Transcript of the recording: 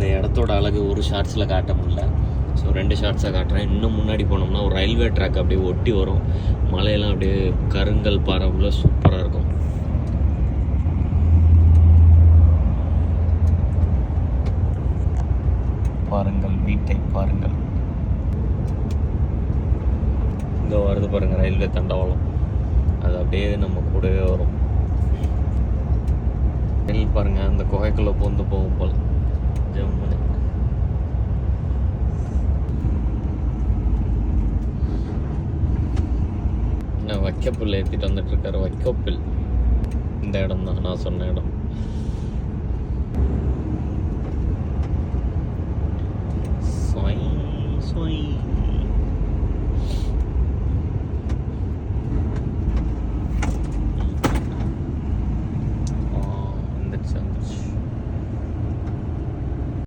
இந்த இடத்தோட அழகு ஒரு ஷார்ட்ஸில் காட்ட முடியல. ஸோ 2 ஷார்ட்ஸாக காட்டுறேன். இன்னும் முன்னாடி போனோம்னா ஒரு ரயில்வே ட்ராக் அப்படியே ஒட்டி வரும். மலையெல்லாம் அப்படியே கருங்கல் பாறையில் சூப்பராக இருக்கும். பாருங்கள், வீட்டை பாருங்கள். இங்கே வருது பாருங்கள் ரயில்வே தண்டவாளம். அது அப்படியே நம்ம கூடவே வரும். பாருங்கள் அந்த குகைக்குள்ளே பூந்து போகும் போல் ஜம்முன்னு. வைக்கப்புல் ஏற்றிட்டு வந்துட்டு இருக்காரு. வைக்கப்புல் இந்த இடம் தான் நான் சொன்ன இடம்.